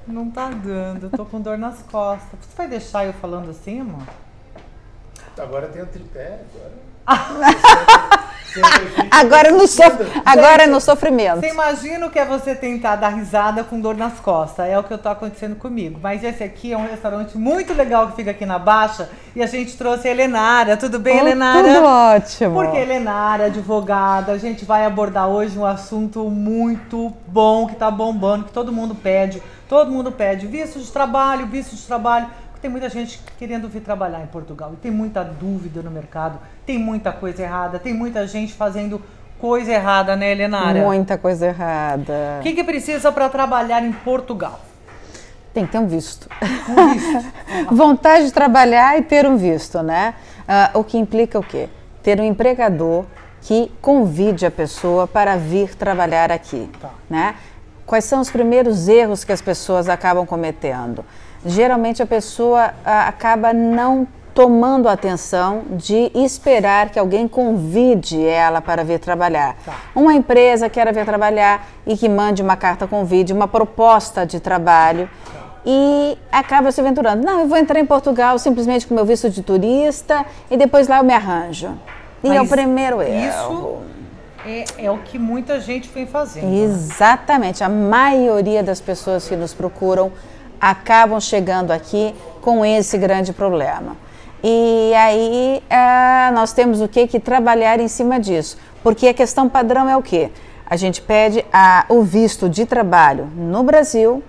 Não tá dando, eu tô com dor nas costas. Você vai deixar eu falando assim, amor? Agora tem o tripé, agora. Agora no sofrimento. Você imagina o que é você tentar dar risada com dor nas costas. É o que está acontecendo comigo. Mas esse aqui é um restaurante muito legal que fica aqui na Baixa. E a gente trouxe a Helenara. Tudo bem, Helenara? Tudo ótimo. Porque a Helenara, advogada, a gente vai abordar hoje um assunto muito bom, que está bombando, que todo mundo pede. Todo mundo pede visto de trabalho, visto de trabalho. Tem muita gente querendo vir trabalhar em Portugal e tem muita dúvida no mercado, tem muita coisa errada, tem muita gente fazendo coisa errada, né, Helenara? Muita coisa errada. O que precisa para trabalhar em Portugal? Tem que ter um visto. Um visto. Vontade de trabalhar e ter um visto, né? O que implica o quê? Ter um empregador que convide a pessoa para vir trabalhar aqui, né? Quais são os primeiros erros que as pessoas acabam cometendo? Geralmente a pessoa acaba não tomando atenção de esperar que alguém convide ela para vir trabalhar. Uma empresa quer vir trabalhar e que mande uma carta convite, uma proposta de trabalho e acaba se aventurando. Não, eu vou entrar em Portugal simplesmente com meu visto de turista e depois lá eu me arranjo. E é o primeiro erro. Isso é o que muita gente vem fazendo. Exatamente. A maioria das pessoas que nos procuram acabam chegando aqui com esse grande problema. E aí nós temos o que trabalhar em cima disso, porque a questão padrão é o quê? A gente pede o visto de trabalho no Brasil,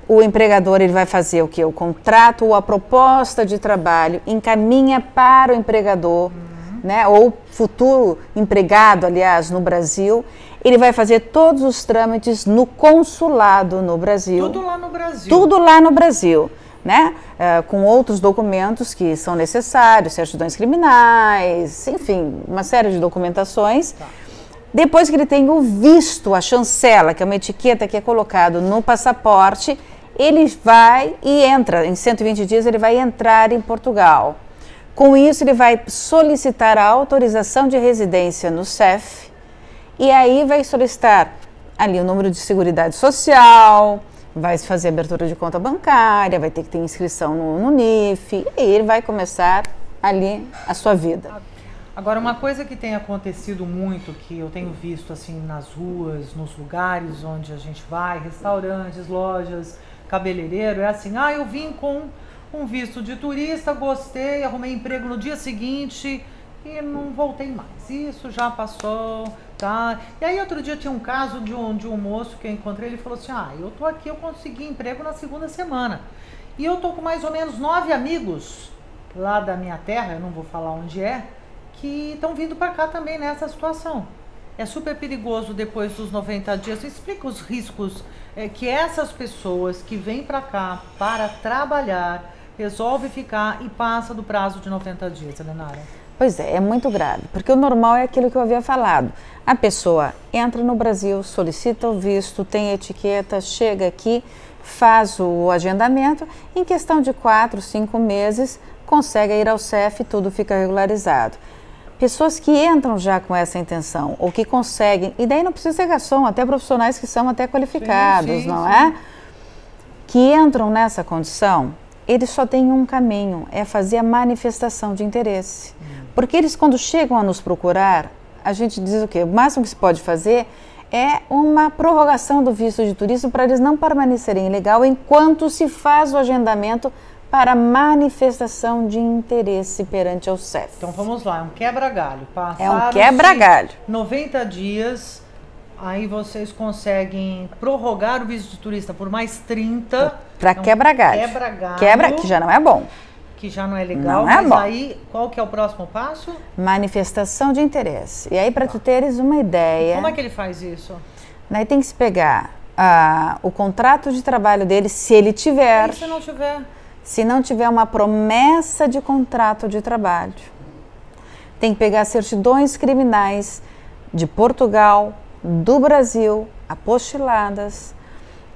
o empregador ele vai fazer o quê? O contrato ou a proposta de trabalho encaminha para o empregador, né, ou futuro empregado, aliás, no Brasil. Ele vai fazer todos os trâmites no consulado no Brasil. Tudo lá no Brasil. Tudo lá no Brasil, né? Com outros documentos que são necessários, certidões criminais, enfim, uma série de documentações. Depois que ele tem o visto, a chancela, que é uma etiqueta que é colocado no passaporte, ele vai e entra, em 120 dias ele vai entrar em Portugal. Com isso ele vai solicitar a autorização de residência no CEF, e aí vai solicitar ali o número de seguridade social, vai fazer abertura de conta bancária, vai ter que ter inscrição no NIF, e aí ele vai começar ali a sua vida. Agora, uma coisa que tem acontecido muito, que eu tenho visto assim nas ruas, nos lugares onde a gente vai, restaurantes, lojas, cabeleireiro, é assim, eu vim com um visto de turista, gostei, arrumei emprego no dia seguinte e não voltei mais. Isso já passou, tá? E aí outro dia tinha um caso de um moço que eu encontrei, ele falou assim, eu tô aqui, eu consegui emprego na segunda semana. E eu tô com mais ou menos 9 amigos lá da minha terra, eu não vou falar onde é, que estão vindo para cá também nessa situação. É super perigoso depois dos 90 dias. Explica os riscos que essas pessoas que vêm para cá para trabalhar, resolvem ficar e passa do prazo de 90 dias, Helenara. Pois é muito grave, porque o normal é aquilo que eu havia falado. A pessoa entra no Brasil, solicita o visto, tem etiqueta, chega aqui, faz o agendamento, em questão de 4, 5 meses, consegue ir ao CEF e tudo fica regularizado. Pessoas que entram já com essa intenção, ou que conseguem, e daí não precisa ser garçom, até profissionais que são até qualificados, é? Que entram nessa condição, eles só têm um caminho, é fazer a manifestação de interesse. Porque eles, quando chegam a nos procurar, a gente diz o quê? O máximo que se pode fazer é uma prorrogação do visto de turista para eles não permanecerem ilegal enquanto se faz o agendamento para manifestação de interesse perante ao CEF. Então vamos lá, é um quebra-galho. É um quebra-galho. 90 dias, aí vocês conseguem prorrogar o visto de turista por mais 30. Para quebra-galho. Quebra-galho. Que já não é bom. Que já não é legal, não é mas bom. Aí qual que é o próximo passo? Manifestação de interesse. E aí, para tu teres uma ideia... Como é que ele faz isso? Daí tem que se pegar o contrato de trabalho dele, se ele tiver... E se não tiver? Se não tiver uma promessa de contrato de trabalho. Tem que pegar certidões criminais de Portugal, do Brasil, apostiladas.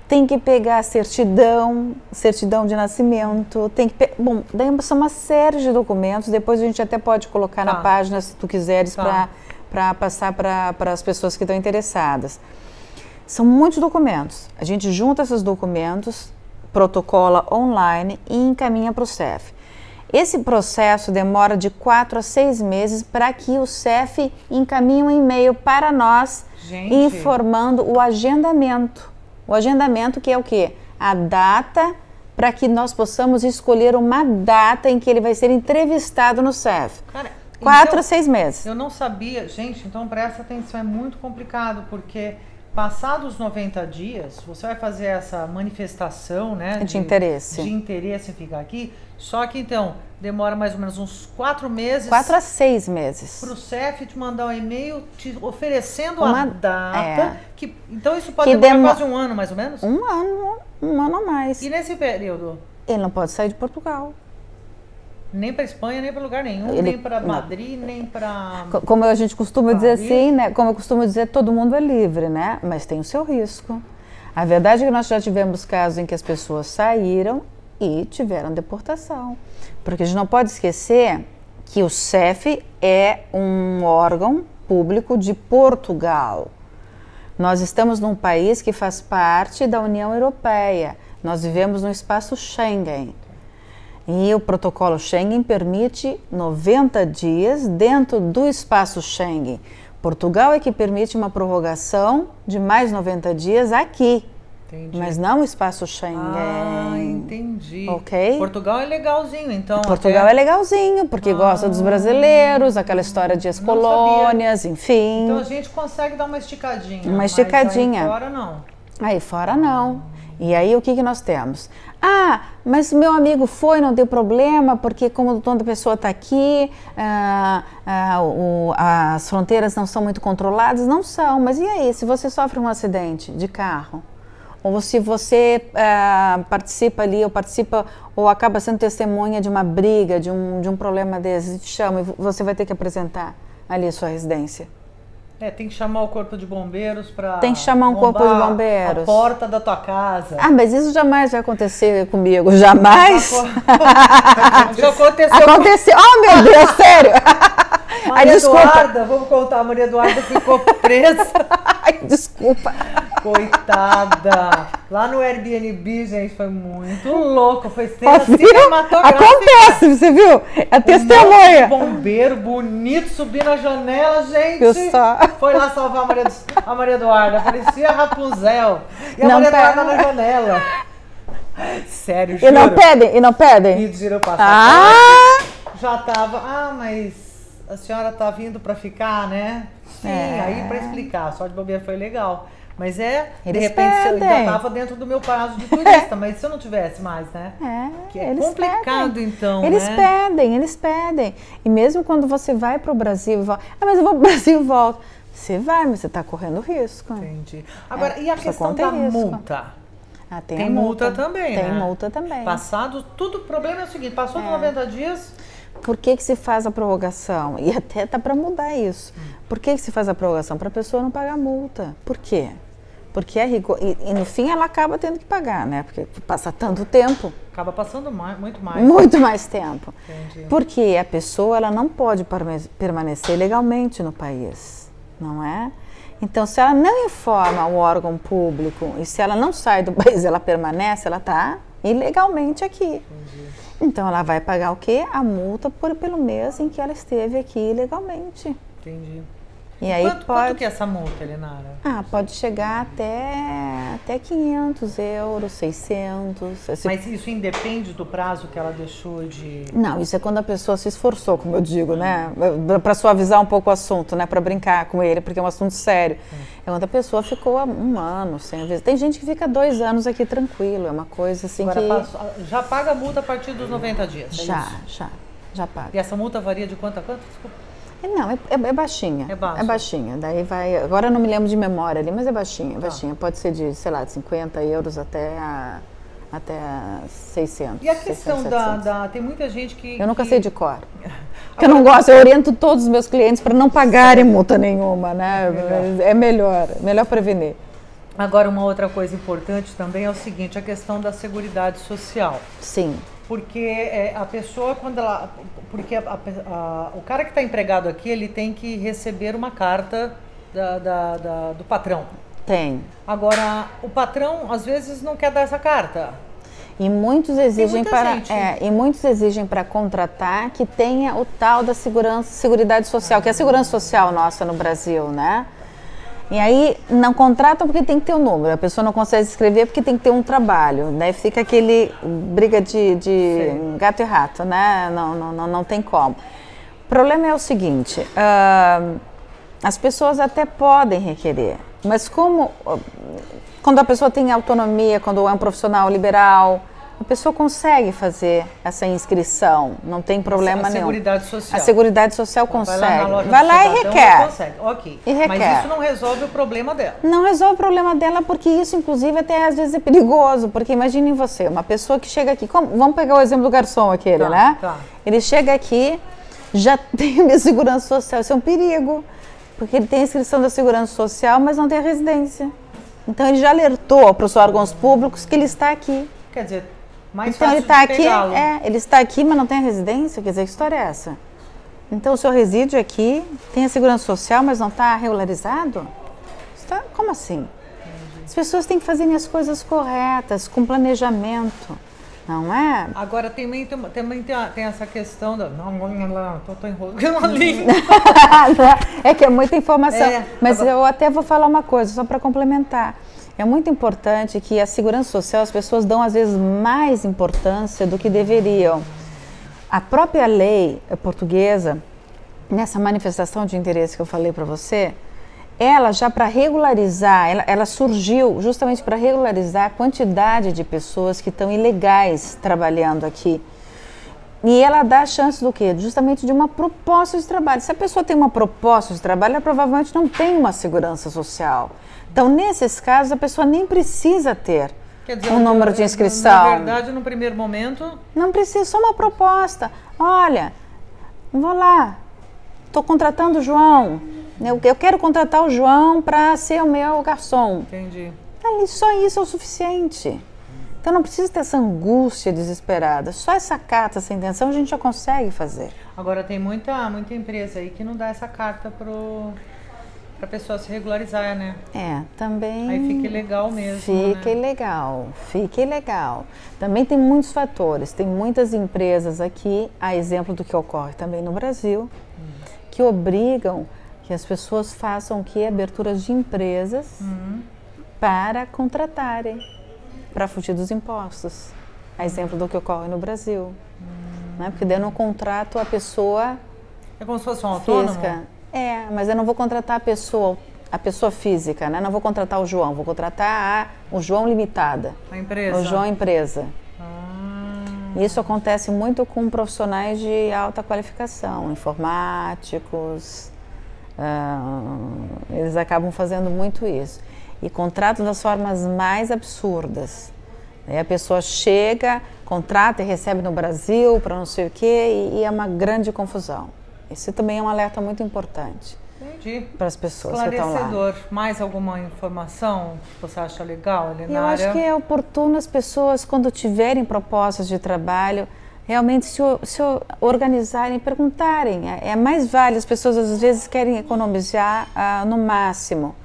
Tem que pegar certidão de nascimento, tem que bom, daí são uma série de documentos, depois a gente até pode colocar na página, se tu quiseres, para passar para as pessoas que estão interessadas. São muitos documentos. A gente junta esses documentos, protocola online e encaminha para o CEF. Esse processo demora de 4 a 6 meses para que o CEF encaminhe um e-mail para nós, informando o agendamento. O agendamento que é o quê? A data para que nós possamos escolher uma data em que ele vai ser entrevistado no CEF. Cara, 4 a 6 meses. Eu não sabia. Gente, então presta atenção, é muito complicado, porque passados 90 dias, você vai fazer essa manifestação, né? De interesse. De interesse em ficar aqui. Só que então, demora mais ou menos uns 4 meses. 4 a 6 meses. Para o CEF te mandar um e-mail te oferecendo uma data. Então isso pode demorar quase um ano, mais ou menos? Um ano a mais. E nesse período? Ele não pode sair de Portugal. Nem para Espanha, nem para lugar nenhum, nem para Madrid, nem para... Como a gente costuma dizer assim, né? Como eu costumo dizer, todo mundo é livre, né? Mas tem o seu risco. A verdade é que nós já tivemos casos em que as pessoas saíram e tiveram deportação. Porque a gente não pode esquecer que o CEF é um órgão público de Portugal. Nós estamos num país que faz parte da União Europeia. Nós vivemos no espaço Schengen. E o protocolo Schengen permite 90 dias dentro do espaço Schengen. Portugal é que permite uma prorrogação de mais 90 dias aqui. Entendi. Mas não o espaço Schengen. Ah, entendi. Ok? Portugal é legalzinho, então. Portugal é legalzinho, porque gosta dos brasileiros, aquela história de ex-colônias, enfim. Então a gente consegue dar uma esticadinha. Uma esticadinha. Mas aí fora não. Aí fora não. E aí o que nós temos? Ah, mas meu amigo foi, não deu problema, porque como toda pessoa está aqui, as fronteiras não são muito controladas. Não são, mas e aí, se você sofre um acidente de carro? Ou se você participa ali, ou acaba sendo testemunha de uma briga, de um problema desse, te chama e você vai ter que apresentar ali a sua residência. Tem que chamar o corpo de bombeiros para... Tem que chamar um corpo de bombeiros. A porta da tua casa. Ah, mas isso jamais vai acontecer comigo, jamais. Já aconteceu. Aconteceu, oh meu Deus, sério. Maria Eduarda, vamos contar, a Maria Eduarda ficou presa. Ai, desculpa. Coitada. Lá no Airbnb, gente, foi muito louco. Foi cinematográfica. Acontece, você viu? É testemunha. Bombeiro bonito subindo a janela, gente. Eu só. Foi lá salvar a Maria Eduarda. Parecia a Rapunzel. E a Maria Eduarda na janela. Sério, juro. E não pedem? Pediram passaporte. Já tava... mas... A senhora tá vindo para ficar, né? Sim, aí para explicar. Só de bobeira foi legal. Mas de repente, eu ainda tava dentro do meu prazo de turista, mas se eu não tivesse mais, né? Que é complicado, então, eles pedem. E mesmo quando você vai para o Brasil e volta, mas eu vou para o Brasil e volto. Você vai, mas você está correndo risco. Entendi. Agora, e a questão da multa? Tem multa também, né? Tem multa também. Passado, o problema é o seguinte, passou de 90 dias... Por que se faz a prorrogação? E até tá para mudar isso. Por que se faz a prorrogação? Para a pessoa não pagar multa. Por quê? Porque é rigor... e no fim ela acaba tendo que pagar, né? Porque passa tanto tempo. Acaba passando muito mais. Muito mais tempo. Entendi. Porque a pessoa ela não pode permanecer legalmente no país, não é? Então, se ela não informa o órgão público e se ela não sai do país, ela permanece, ela está ilegalmente aqui. Entendi. Então, ela vai pagar o quê? A multa pelo mês em que ela esteve aqui ilegalmente. Entendi. E aí quanto que é essa multa, Elenara? Pode chegar até 500 euros, 600. Mas isso independe do prazo que ela deixou de... Não, isso é quando a pessoa se esforçou, como eu digo, né? Para suavizar um pouco o assunto, né? Para brincar com ele, porque é um assunto sério. É quando a pessoa ficou um ano, sem vezes. Tem gente que fica 2 anos aqui tranquilo, é uma coisa assim. Agora, já paga a multa a partir dos 90 dias? Já paga. E essa multa varia de quanto a quanto? Desculpa. Não, é baixinha. É baixinha. Daí vai. Agora eu não me lembro de memória ali, mas é baixinha. Pode ser de, sei lá, de 50 euros até 600. E a questão 600, tem muita gente que... Eu nunca sei de cor. Porque eu não gosto, eu oriento todos os meus clientes para não pagarem multa nenhuma, né? É melhor prevenir. Agora, uma outra coisa importante também é o seguinte, a questão da seguridade social. Sim. Porque a pessoa, quando ela... Porque o cara que está empregado aqui, ele tem que receber uma carta do patrão. Tem. Agora, o patrão às vezes não quer dar essa carta. E muitos exigem gente. E muitos exigem para contratar que tenha o tal da Seguridade Social, que é a segurança social nossa no Brasil, né? E aí não contratam porque tem que ter um número, a pessoa não consegue escrever porque tem que ter um trabalho, daí fica aquele briga de gato e rato, né? Não tem como. O problema é o seguinte, as pessoas até podem requerer, mas quando a pessoa tem autonomia, quando é um profissional liberal, a pessoa consegue fazer essa inscrição, não tem problema nenhum. A Seguridade Social. A Seguridade Social consegue. Vai lá e requer. Consegue. Ok. E requer. Mas isso não resolve o problema dela. Não resolve o problema dela, porque isso, inclusive, até às vezes é perigoso. Porque imaginem você, uma pessoa que chega aqui, vamos pegar o exemplo do garçom aquele, né? Tá. Ele chega aqui, já tem a minha segurança social, isso é um perigo. Porque ele tem a inscrição da segurança social, mas não tem a residência. Então ele já alertou para os órgãos públicos que ele está aqui. Quer dizer, mais então fácil ele está de aqui, pegá-lo. ele está aqui, mas não tem a residência. Quer dizer, que história é essa? Então o senhor reside aqui, tem a segurança social, mas não está regularizado? Como assim? As pessoas têm que fazer as coisas corretas, com planejamento, não é? Agora também tem essa questão da... Tô enrolando a língua. É que é muita informação. Mas agora... eu até vou falar uma coisa, só para complementar. É muito importante que a segurança social, as pessoas dão às vezes mais importância do que deveriam. A própria lei portuguesa, nessa manifestação de interesse que eu falei para você, ela já para regularizar, ela surgiu justamente para regularizar a quantidade de pessoas que estão ilegais trabalhando aqui. E ela dá a chance do quê? Justamente de uma proposta de trabalho. Se a pessoa tem uma proposta de trabalho, ela provavelmente não tem uma segurança social. Então, nesses casos, a pessoa nem precisa ter um número de inscrição. Na verdade, no primeiro momento... Não precisa, só uma proposta. Olha, vou lá, estou contratando o João. Eu quero contratar o João para ser o meu garçom. Entendi. Só isso é o suficiente. Então não precisa ter essa angústia desesperada. Só essa carta, essa intenção a gente já consegue fazer. Agora tem muita empresa aí que não dá essa carta para a pessoa se regularizar, né? Também... Aí fica ilegal mesmo, Fica ilegal. Também tem muitos fatores. Tem muitas empresas aqui, a exemplo do que ocorre também no Brasil, que obrigam que as pessoas façam aberturas de empresas para contratarem, para fugir dos impostos. A exemplo do que ocorre no Brasil. Né? Porque daí no contrato a pessoa... É como se fosse um autônomo? Mas eu não vou contratar a pessoa física, né? Não vou contratar o João, vou contratar o João Limitada. A empresa? O João Empresa. Isso acontece muito com profissionais de alta qualificação, informáticos, eles acabam fazendo muito isso. E contratam das formas mais absurdas. Aí a pessoa chega, contrata e recebe no Brasil para não sei o quê, e é uma grande confusão. Esse também é um alerta muito importante. Entendi. Para as pessoas que estão lá. Esclarecedor. Mais alguma informação que você acha legal, Elenária? Eu acho que é oportuno as pessoas, quando tiverem propostas de trabalho, realmente se organizarem, perguntarem. É mais vale, as pessoas às vezes querem economizar no máximo,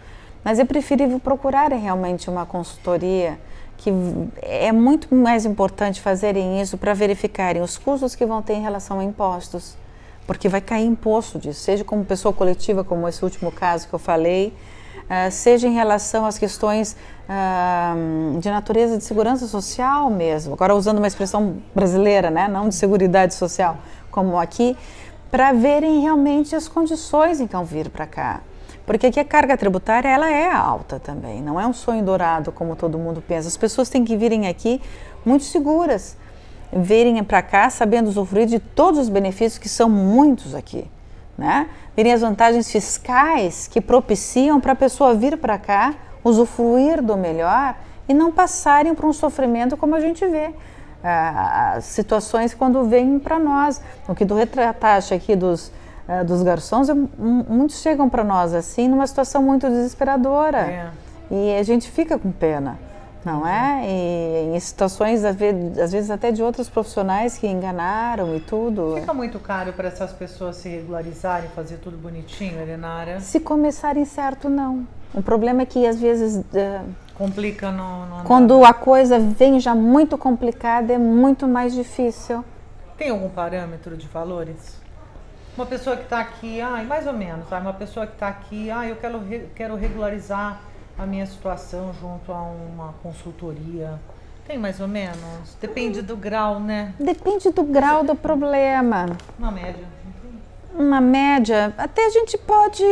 mas é preferível procurarem realmente uma consultoria, que é muito mais importante fazerem isso para verificarem os custos que vão ter em relação a impostos, porque vai cair imposto disso, seja como pessoa coletiva, como esse último caso que eu falei, seja em relação às questões de natureza de segurança social mesmo, agora usando uma expressão brasileira, né? Não de seguridade social, como aqui, para verem realmente as condições em que vão vir para cá. Porque aqui a carga tributária ela é alta também, não é um sonho dourado como todo mundo pensa. As pessoas têm que virem aqui muito seguras, virem para cá sabendo usufruir de todos os benefícios, que são muitos aqui, né? Virem as vantagens fiscais que propiciam para a pessoa vir para cá, usufruir do melhor e não passarem por um sofrimento como a gente vê. As situações quando vêm para nós, o que do retrataste aqui dos garçons, muitos chegam para nós assim numa situação muito desesperadora e a gente fica com pena, não é? E em situações às vezes até de outros profissionais que enganaram e tudo. Fica muito caro para essas pessoas se regularizarem, fazer tudo bonitinho, Elenária? Se começarem certo, não. O problema é que às vezes Complica no quando a coisa vem já muito complicada é muito mais difícil. Tem algum parâmetro de valores? Uma pessoa que está aqui, mais ou menos, uma pessoa que está aqui, eu quero regularizar a minha situação junto a uma consultoria. Tem mais ou menos? Depende do grau, né? Depende do grau do problema. Uma média. Uma média, até a gente pode,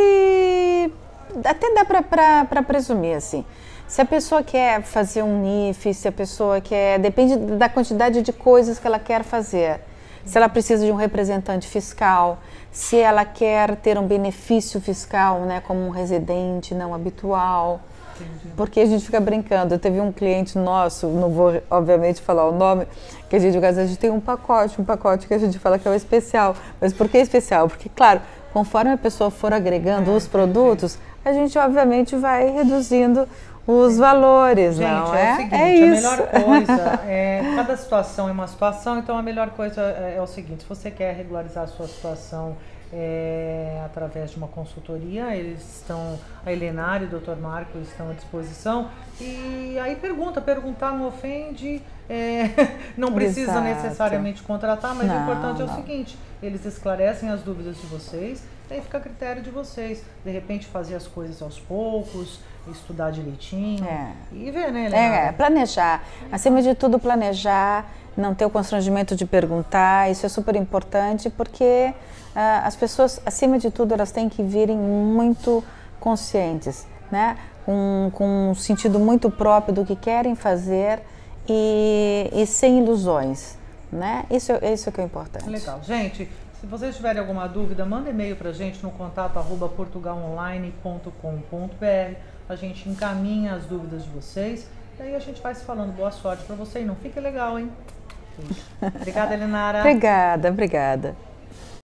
até dá para presumir assim. Se a pessoa quer fazer um NIF, se a pessoa quer, depende da quantidade de coisas que ela quer fazer. Se ela precisa de um representante fiscal, se ela quer ter um benefício fiscal, né, como um residente não habitual. Entendi. Porque a gente fica brincando. Teve um cliente nosso, não vou obviamente falar o nome, que a gente tem um pacote que a gente fala que é o especial. Mas por que especial? Porque, claro, conforme a pessoa for agregando os produtos, a gente obviamente vai reduzindo os valores, gente, não é? É o seguinte, é isso. A melhor coisa cada situação é uma situação, então a melhor coisa é o seguinte: se você quer regularizar a sua situação através de uma consultoria, a Helenara e o Dr. Marco estão à disposição. E aí perguntar não ofende, não precisa necessariamente contratar, mas o importante é o seguinte: eles esclarecem as dúvidas de vocês, aí fica a critério de vocês, de repente fazer as coisas aos poucos, estudar direitinho e ver, né, Helenara? Planejar, acima de tudo planejar, não ter o constrangimento de perguntar, isso é super importante, porque as pessoas, acima de tudo, elas têm que virem muito conscientes, né? Com um sentido muito próprio do que querem fazer e sem ilusões, né? Isso que é importante. Legal. Gente, se vocês tiverem alguma dúvida, manda e-mail pra gente no contato@portugalonline.com.br. A gente encaminha as dúvidas de vocês e aí a gente vai se falando. Boa sorte pra você e não fique legal, hein? Obrigada, Helenara. Obrigada.